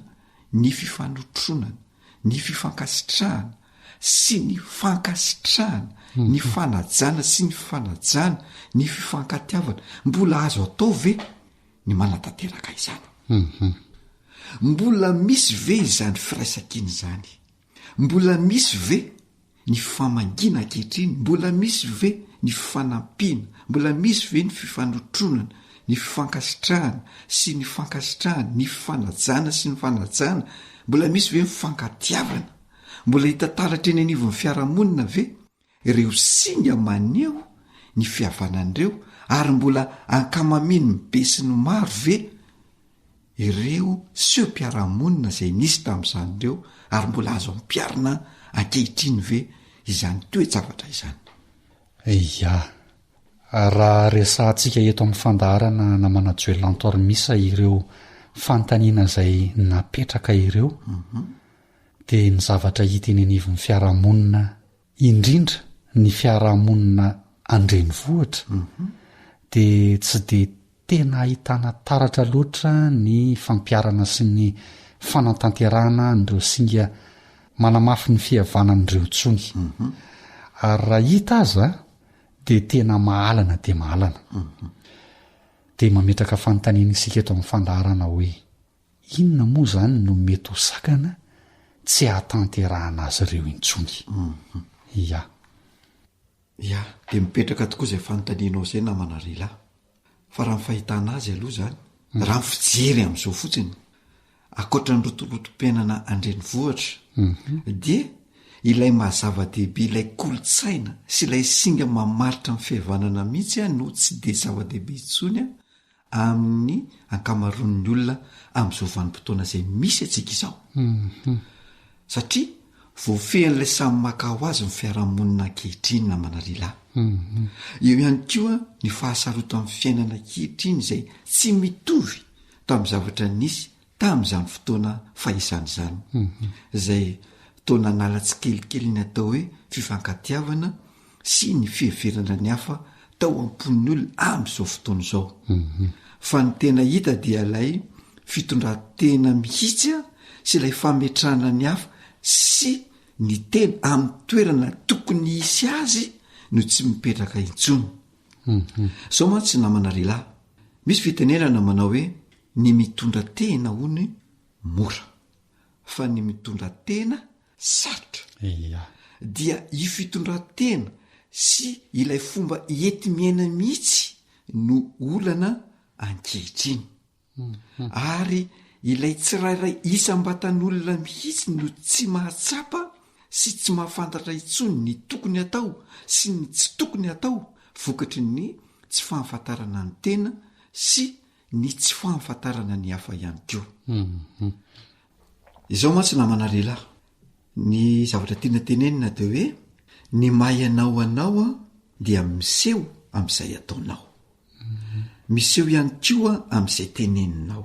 ny fifanotronana ny fifankasitrahana sy ny fankasitrahana ny fanajana sy ny fifanajana ny fifankatiavana mbola azo atao ve ny manatanteraka izany mbola misy ve izany firaisan-kina izany mbola misy ve ny fifamangina ankehitriny mbola misy ve ny fifanampiana mbola misy ve ny fifanotronana ny fifankasitrahana sy ny fankasitrahana ny fifanajana sy ny fanajana mbola misy ve ny fifankatiavana mbola hita taratra eny anivon'ny fiarahamonina ve ireo singa maneho ny fihavanan'ireo ary mbola ankamaminy mibesiny maro ve ireo seho-mpiaramonina izay nisy tamin'izany ireo ary mbola azo ampiarina ankehitriny ve izany toe-javatra izany? Ia, raha resantsika eto amin'ny fandaharana namana joelantormisa ireo fantaniana izay napetraka ireo dia ny zavatra hita eny anivon'ny fiarahamonina, indrindra ny fiarahamonina andrenivohitra dia tsy dia tena ahitana taratra loatra ny fampiarana sy ny fanatanterahana n'ireo singa manamafy ny fihavanan'ireo tsony. Ary raha hita aza dia tena mahalana dia mahalana. Dia mametraka fanontaniana isika eto amin'ny fandaharana hoe inona moa izany no mety ho sakana tsy hahatanterahana azy ireo intsony? Ia, dia mipetraka tokoa izay fanontanianao izay namana Rila. Fa raha ny fahitana azy aloha izany, raha ny fijery amin'izao fotsiny, akoatra ny rotorotom-piainana andrenivohitra dia ilay mahazava-dehibe, ilay kolotsaina sy ilay singa mamaritra ny fihavanana mihitsy no tsy dia zava-dehibe intsony amin'ny ankamaroan'ny olona amin'izao vanim-potoana izay misy atsika izao. Satria voafehan'ilay samy maka ho azy ny fiarahamonina ankehitriny namana Rila. Eo ihany koa ny fahasarota amin'ny fiainana ankehitriny izay tsy mitovy tamin'ny zavatra nisy tamin'izany fotoana faisan'izany, izay taona nala tsy kelikely ny atao hoe fifankatiavana sy ny fiheverana ny hafa tao ampon'ny olona amin'izao fotoana izao. Fa ny tena hita dia ilay fitondran-tena mihitsy sy ilay fametrahana ny hafa sy ny tena amin'ny toerana tokony hisy azy no tsy mipetraka intsony. Sao mantsy namana Rila, misy fitenenana manao hoe ny mitondra tena hony mora fa ny mitondra tena sarotra. Dia i fitondran-tena sy ilay fomba enti-miaina mihitsy no olana ankehitriny. Ary ilay tsirairay isam-batan'olona mihitsy no tsy mahatsapa sy tsy mahafantatra intsony ny tokony atao sy ny tsy tokony atao, vokatry ny tsy fahafantarana ny tena sy ny tsy fahafantarana ny hafa ihany koa. Izao mantsy namana Rila, ny zavatra tiana tenenina dia hoe ny mahay anao anao dia miseho amin'izay ataonao, miseho ihany koa amin'izay teneninao,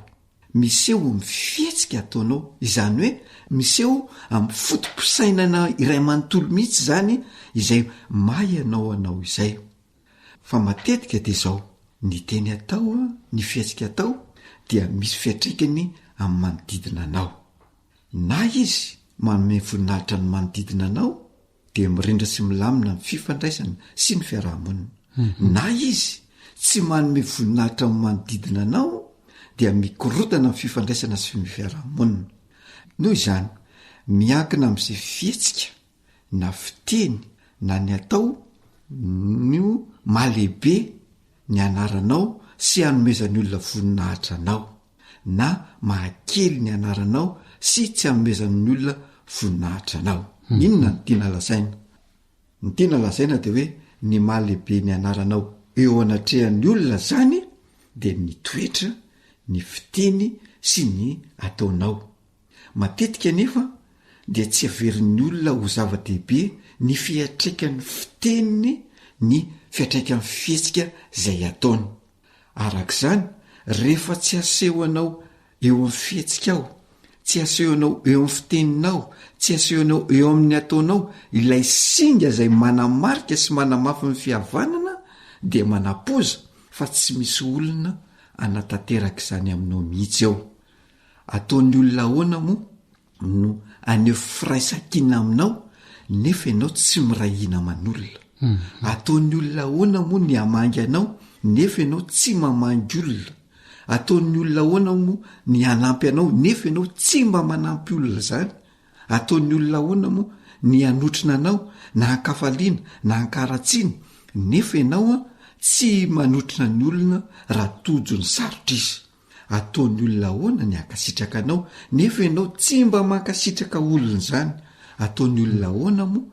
miseho amin'ny fihetsika ataonao, izany hoe miseho amin'ny fotom-pisainana iray manontolo mihitsy izany izay mahay anao anao izay. Fa matetika dia izao, ny teny atao, ny fihetsika atao dia misy fiatraikany amin'ny manodidina anao. Na izy manome voninahitra ny manodidina anao dia mirindra sy milamina ny fifandraisana sy ny fiarahamonina. Na izy tsy manome voninahitra ny manodidina anao dia mikorotana ny fifandraisana sy ny fiarahamonina. Noho izany, miankina amin'izay fihetsika na fiteny na ny atao no mahalehibe ny anaranao sy hanomezan'ny olona voninahitra anao, na mahakely ny anaranao sy tsy hanomezan'ny olona voninahitra anao. Inona ny tiana lazaina? Ny tiana lazaina dia hoe ny mahalehibe ny anaranao eo anatrehan'ny olona zany dia ny toetra, ny fiteny sy ny ataonao. Matetika nefa dia tsy averin'ny olona ho zava-dehibe ny fiatraikan'ny fiteniny, ny fiatraikan'ny fihetsika izay ataony. Arak'izany, rehefa tsy asehoanao eo amin'ny fihetsika ao, tsy asehoanao eo amin'ny fiteninao, tsy asehoanao eo amin'ny ataonao ilay singa izay manamarika sy manamafy ny fihavanana, dia manapoza fa tsy misy olona anatanteraka izany aminao mihitsy ao. Ataon'ny olona ahoana moa no aneho firaisan-kina aminao nefa ianao tsy mirahina aman'olona? Ataon'ny olona ahoana moa ny hamangy anao nefa ianao tsy mamangy olona? Ataon'ny olona ahoana moa ny hanampy anao nefa ianao tsy mba manampy olona zany? Ataon'ny olona ahoana moa ny hanotrina anao na hankafaliana na hankaratsiana nefa ianao tsy manotrina ny olona raha tojo ny sarotra izy? Ataon'ny olona ahoana ny hankasitraka anao nefa ianao tsy mba mankasitraka olona zany? Ataon'ny olona ahoana moa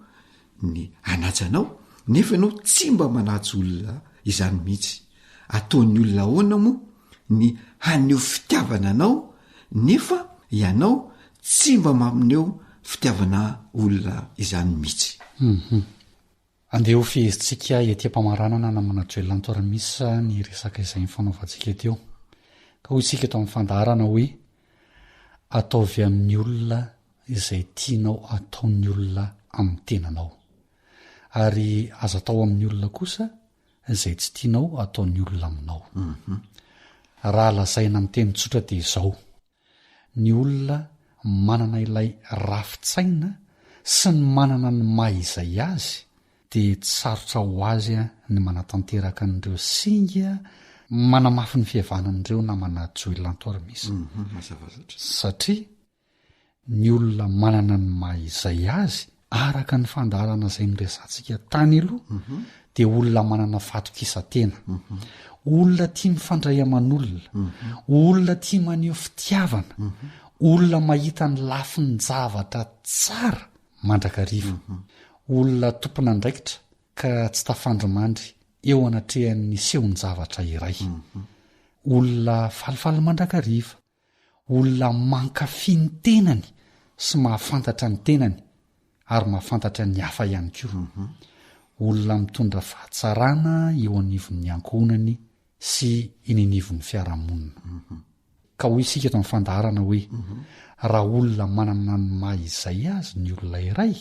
ny hanajanao nefa ianao tsy mba manatsy olona izany mihitsy. Ataon'ny olona ahoana moa ny haneho fitiavana anao nefa ianao tsy mba maneho fitiavana olona izany mihitsy. Andeha ho fihezitsika etiam-pamaranana namana-joelantoramisa ny resaka izay mifanaovantsika teo ka ho isika eto amin'ny fandarana hoe ataovy amin'ny olona izay tianao ataon'ny olona amin'ny tenanao ary aza atao amin'ny olona kosa izay tsy tianao ataon'ny olona aminao. Raha lazaina amin'ny teny tsotra dia izao: ny olona manana ilay rafitsaina sy ny manana ny maha izay azy dia tsarotra ho azy ny manatanteraka an'ireo singa manamafy ny fihavanan'ireo namana joelantoramisa. Satria ny olona manana ny maha izay azy araka ny fandarana izay niresantsika tany aloha dia olona manana fatokisa-tena, olona tia mifandray aman'olona, olona tia maneho fitiavana, olona mahita ny lafi ny zavatra tsara mandrakariva, olona tompona andraikitra ka tsy tafandromandry eo anatrehan'ny sehony zavatra iray, olona falifaly mandrakariva, olona mankafy ny tenany sy mahafantatra ny tenany ary mahafantatra ny hafa ihany koa, olona mitondra fahatsarana eo anivon'ny ankohonany sy inenivon'ny fiarahamonina. Ka ho isika eto amin'ny fandarana hoe raha olona manana ny maha izay azy ny olona iray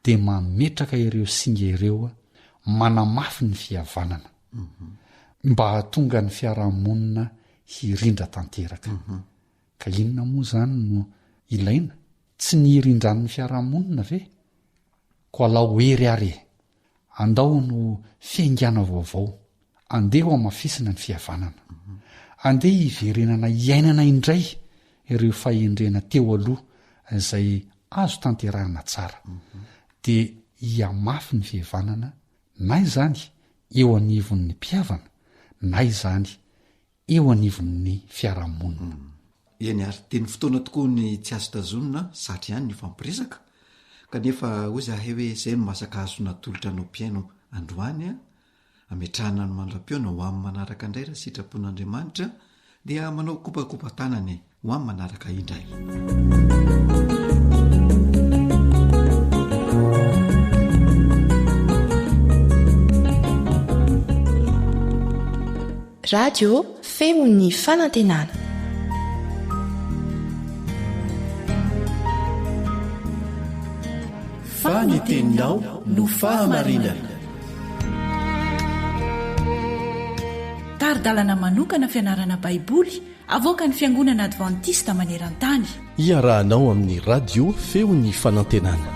dia mametraka ireo singa ireo manamafy ny fihavanana mba hahatonga ny fiarahamonina hirindra tanteraka. Ka inona moa zany no ilaina? Tsy ny hirindran'ny fiarahamonina ve? Ko alao hery ary andao no fiaingana vaovao, andeha ho amafisina ny fihavanana, andeha hiverenana iainana indray ireo fahendrena teo aloha izay azo tanterahana tsara, dia hiamafy ny fihavanana na izany eo anivon'ny mpihavana na izany eo anivon'ny fiarahamonina. Eny ary teny fotoana tokoa ny tsy azo tazonina satria ihany ny fampiresaka kanefa hoy zahay hoe izay no masaka azona tolotra anao mpiaino androany ametrahana ny manram-peona ho amin'ny manaraka indray raha sitrapon'Andriamanitra dia manao kopakopa tanany ho amin'ny manaraka indray. Radio feon'ny fanantenana. Faniteninao no fahamarinana. Taridalana manokana fianarana baiboly avoaka ny Fiangonana Adventista maneran-tany. Iarahanao amin'ny radio feon'ny fanantenana.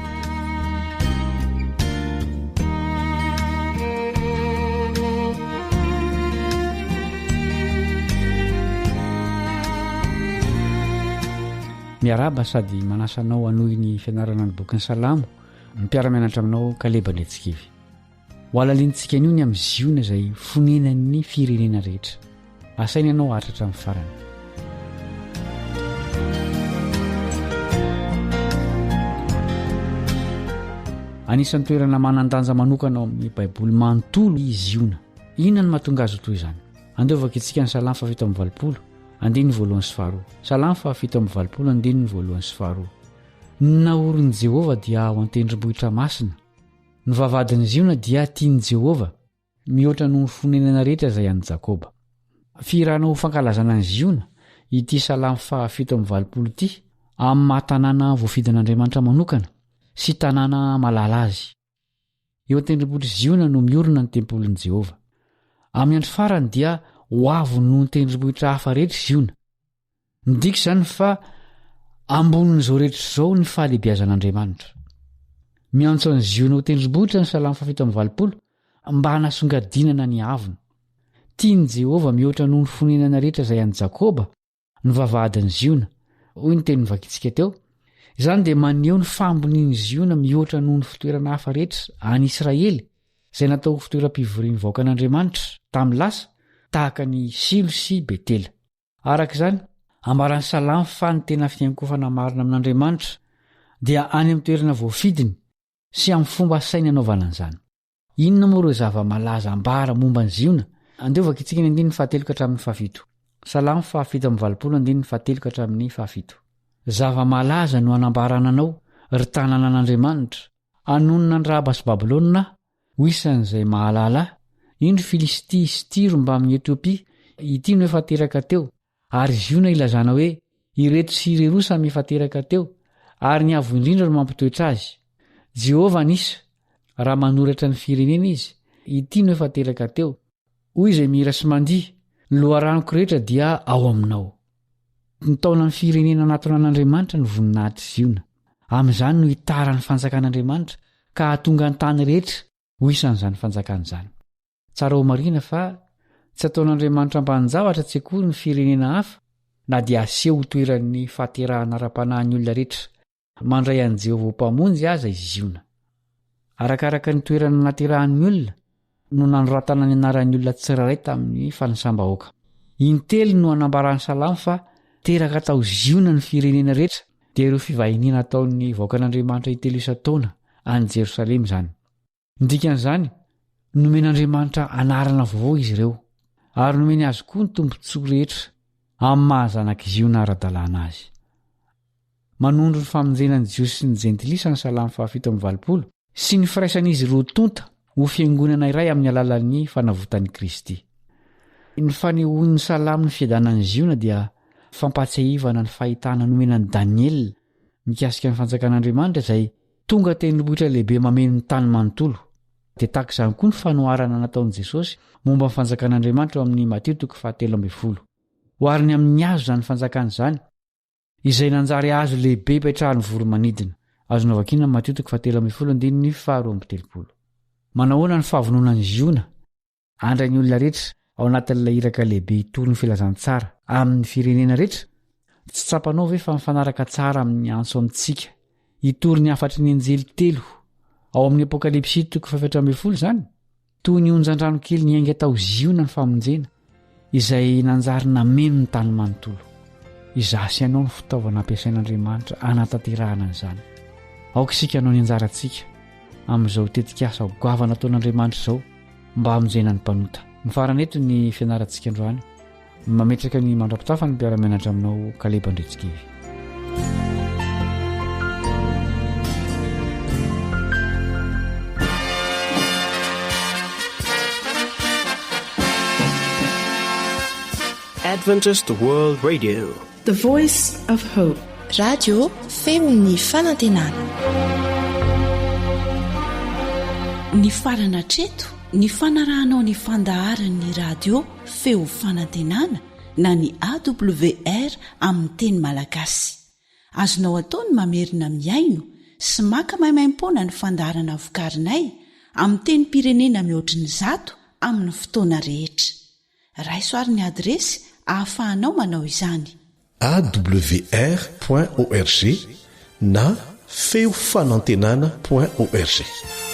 Miaraba sady manasanao hanohy ny fianarana ny boky ny Salamo, ny mpiara-mianatra aminao Kaleba Letsikivy. Ho alalintsika anio ny amin'ny ziona izay fonenan'ny firenena rehetra. Asaina ianao hatratra amin'ny farany. Anisan'ny toerana manan-danja manokana ao amin'ny baiboly manontolo izy iona. Inona ny mahatonga azy ho toy izany? Andeovaka itsika ny Salamo 7:20. Andiny 1:2. Salamo 7:20 andiny 1:2. Naorin'i Jehova dia ao an-tendrombohitra masina. Ny vavadin'ny ziona dia tian'i Jehova, mihoatra noho ny fonenana rehetra izay an'i Jakoba. Firana ho fankalazana ny ziona ity Salamo 7:20 ity amin'ny mahatanàna voafidin'Andriamanitra manokana sy tanàna malala azy. Eo an-tendrombohitra ziona no miorina ny tempolin'i Jehova. Amin'ny andro farany dia ho avo noho ny tendrombohitra hafa rehetra ziona. Midika izany fa ambonin'izao rehetra izao ny fahalehibiazan'Andriamanitra. Miantso ny ziona ho tendrombohitra ny Salamo 7:20 mba hanasongadinana ny avony. Tian'i Jehova mihoatra noho ny fonenana rehetra izay an'i Jakoba, ny vavahadin'ny ziona. Hoy ny teny vakitsika teo. Izany dia maneho ny fambonian'ny ziona mihoatra noho ny fitoerana hafa rehetra any Israely izay natao ho fitoeram-pivorian'ny vahoaka an'Andriamanitra tamin'ny lasa, tahaka ny Silo sy Betela. Araka izany, ambaran'ny Salamo fa ny tena fiankofana marina amin'Andriamanitra dia any amin'ny toerana voafidiny sy amin'ny fomba saina anaovana an'izany. inona moa reo zava-malaza ambara momba ny ziona andeovaka itsika ny andiny fahateloka hatramin'ny fahafito salamo fahafito amin'ny valopolo andiny fahateloka hatramin'ny fahafito zava-malaza no anambarananao ry tanana an'andriamanitra anonona ny Rahaba sy Babilôna ho isan'izay mahalala indro Filistia sy Tiro mba amin'ny Etiopia ity no efa teraka teo ary ziona ilazana hoe ireto sy ireo samy efa teraka teo ary ny avo indrindra no mampitoetra azy Jehova nisa raha manoratra ny firenena izy ity no efa teraka teo hoy izay mihira sy mandihy ny loharanoko rehetra dia ao aminao ny taona ny firenena anatona an'Andriamanitra ny voninahitry ziona amin'izany no hitara ny fanjakan'Andriamanitra ka hahatonga ny tany rehetra ho isan'izany fanjakana izany tsara ho marina fa tsy ataon'Andriamanitra mbanjavatra tsy akory ny firenena hafa na dia aseho ho toeran'ny fahaterahana ara-panahin'ny olona rehetra mandray an'i Jehovah mpamonjy aza izy ziona arakaraka ny toerana naterahan'ny olona no nanoratana ny anaran'ny olona tsirairay tamin'ny fanisambahoaka intely no anambaran'ny salamo fa teraka tao ziona ny firenena rehetra dia ireo fivahiniana ataon'ny vahoakan'Andriamanitra intelo isa-taona any Jerosalema izany ndikan'izany nomen'Andriamanitra anarana vaovao izy ireo ary nomeny azy koa ny tombontsoa rehetra amin'ny mahazanaka ziona ara-dalàna azy manondro ny famonjenan'ny Jiosy sy ny jentilisa ny salamo fahafito amin'ny valopolo sy ny firaisan'izy ireo tonta ho fiangonana iray amin'ny alalan'ny fanavotan'i Kristy ny fanehoan'ny salamo ny fiadanan'ny ziona dia fampatsiahivana ny fahitana nomenan'i Daniela mikasika ny fanjakan'Andriamanitra izay tonga tendrombohitra lehibe mameno ny tany manontolo dia tahaka izany koa ny fanoharana nataon'i Jesosy momba ny fanjakan'Andriamanitra eo amin'ny Mateo 7:12 ho ariny amin'ny azo izany fanjakana izany izay nanjary azo lehibe hipetrahan'ny voromanidina azonao vakiana ny Mateo 7:12 manahoana ny fahavononan'ny ziona andray ny olona rehetra ao anatin'ilay iraka lehibe hitory ny filazantsara amin'ny firenena rehetra tsy tsapanao ve fa mifanaraka tsara amin'ny antso amintsika hitory ny afatry ny anjely telo ao amin'ny Apokalipsy 7:12 izany toy ny onjan-drano kely ny ainga tao ziona ny famonjena izay nanjary nameno ny tany manontolo izasy ianao ny fitaovana ampiasain'Andriamanitra anatanterahana an'izany aoka isika anao ny anjarantsika amin'izao tetikasa goavana ataon'Andriamanitra izao mba hamonjena ny mpanota mifaranety ny fianarantsika androany mametraka ny mandra-pitafa ny mpiara-mianatra aminao Kaleba Ndretsikivy Adventist World Radio, The Voice of Hope. Radio feony fanantenana. Ny farana treto ny fanarahanao ny fandaharan'ny radio feo fanantenana na ny AWR amin'ny teny malagasy azonao ataony mamerina miaino sy maka mahimaimpona ny fandaharana vokarinay amin'ny teny pirenena mihoatriny 100 amin'ny fotoana rehetra raisoaryn'ny adresy ahafahanao manao izany awr.org na feo fanantenana.org